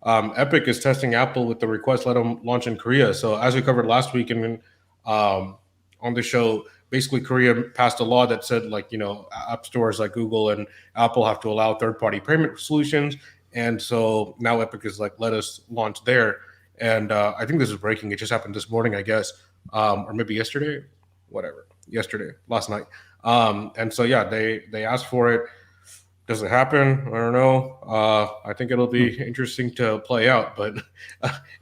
Epic is testing Apple with the request let them launch in Korea. So as we covered last week and on the show, basically Korea passed a law that said like app stores like Google and Apple have to allow third party payment solutions, and so now Epic is like let us launch there. And I think this is breaking. It just happened this morning, I guess, or maybe yesterday, whatever, yesterday, last night. And so yeah, they asked for it. Does it happen? I don't know. I think it'll be interesting to play out. But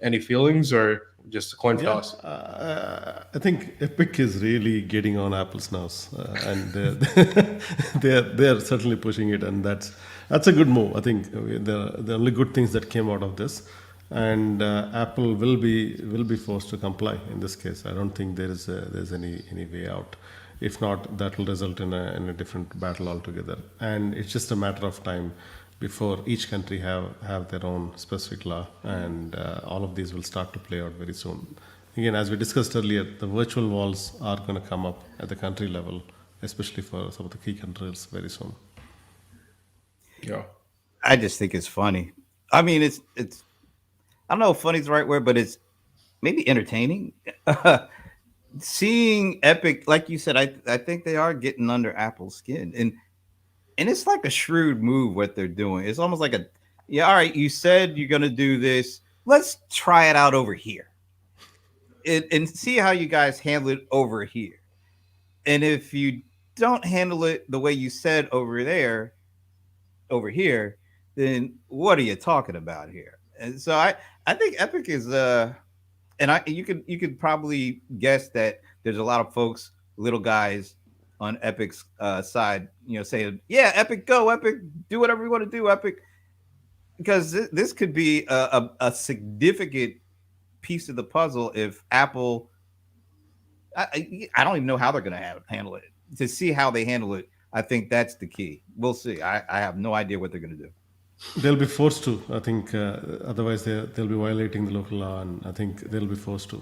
any feelings or just a coin Yeah, toss? I think Epic is really getting on Apple's nerves, and they're certainly pushing it, and that's a good move. I think the only good things that came out of this, and Apple will be forced to comply in this case. I don't think there's any way out. If not, that will result in a different battle altogether, and it's just a matter of time before each country have their own specific law, and all of these will start to play out very soon. Again, as we discussed earlier, the virtual walls are going to come up at the country level, especially for some of the key countries very soon. Yeah. I just think it's funny. I mean, it's I don't know if funny is the right word, but it's maybe entertaining. Seeing Epic, like you said, I think they are getting under Apple's skin, and it's like a shrewd move what they're doing. It's almost like yeah, all right, you said you're gonna do this. Let's try it out over here, and see how you guys handle it over here. And if you don't handle it the way you said over here, then what are you talking about here? And so I think Epic is and you could probably guess that there's a lot of folks, little guys on Epic's side, saying, "Yeah, Epic, go Epic, do whatever you want to do, Epic," because this could be a significant piece of the puzzle if Apple. I don't even know how they're going to handle it. To see how they handle it, I think that's the key. We'll see. I have no idea what they're going to do. They'll be forced to. I think otherwise they'll be violating the local law, and I think they'll be forced to.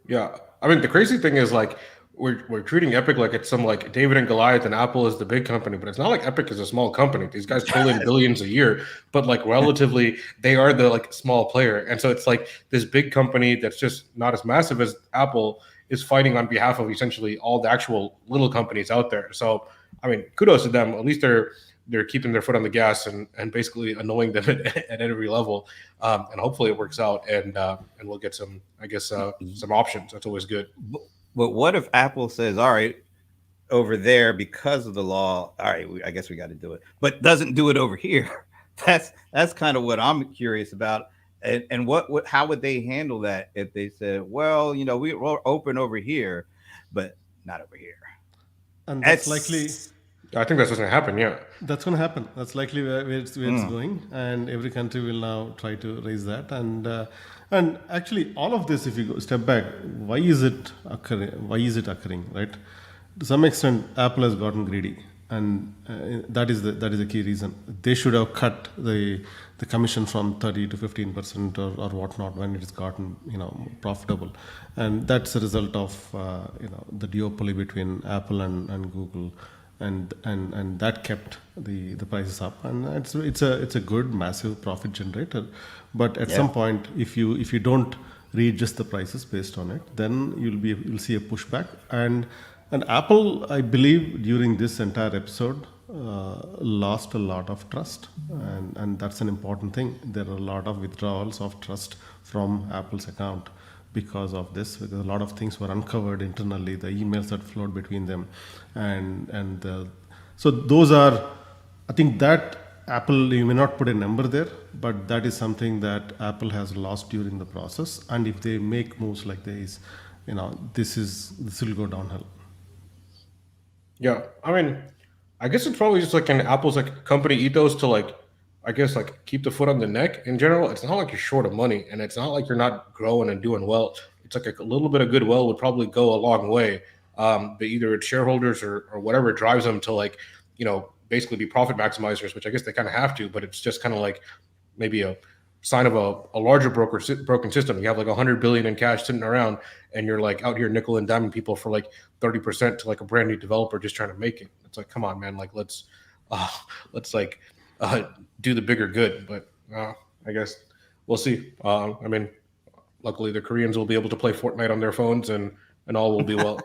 Yeah, I mean the crazy thing is like we're treating Epic like it's some like David and Goliath, and Apple is the big company, but it's not like Epic is a small company. These guys pull in billions a year, but like relatively, they are the like small player, and so it's like this big company that's just not as massive as Apple is fighting on behalf of essentially all the actual little companies out there. So I mean, kudos to them. At least they're keeping their foot on the gas and basically annoying them at every level, and hopefully it works out and we'll get some some options. That's always good. But what if Apple says, "All right, over there because of the law, all right, I guess we got to do it," but doesn't do it over here? That's kind of what I'm curious about. And what how would they handle that if they said, "Well, we're open over here, but not over here"? And that's likely That's I think that's what's going to happen. Yeah. That's going to happen. That's likely where it's going, and every country will now try to raise that. And actually, all of this, if you go step back, why is it occurring? Why is it occurring? Right? To some extent, Apple has gotten greedy, and that is the key reason. They should have cut the commission from 30 to 15% or whatnot when it has gotten profitable, and that's a result of the duopoly between Apple and Google, and that kept the prices up, and it's a good massive profit generator. But at some yeah. point, if you don't readjust the prices based on it, then you'll see a pushback. And Apple, I believe, during this entire episode, lost a lot of trust, and that's an important thing. There are a lot of withdrawals of trust from Apple's account because of this, because a lot of things were uncovered internally, the emails that flowed between them, so those are, I think that Apple, you may not put a number there, but that is something that Apple has lost during the process. And if they make moves like this, this will go downhill. Yeah. I mean, I guess it's probably just like an Apple's like company ethos to like, I guess like keep the foot on the neck in general. It's not like you're short of money, and it's not like you're not growing and doing well. It's like a little bit of goodwill would probably go a long way. But either it's shareholders or whatever drives them to like, basically be profit maximizers, which I guess they kind of have to, but it's just kind of like maybe a sign of a larger broken system. You have like 100 billion in cash sitting around, and you're like out here nickel and diming people for like 30% to like a brand new developer just trying to make it. It's like, come on, man, like let's like do the bigger good. But I guess we'll see. I mean, luckily the Koreans will be able to play Fortnite on their phones, and all will be well.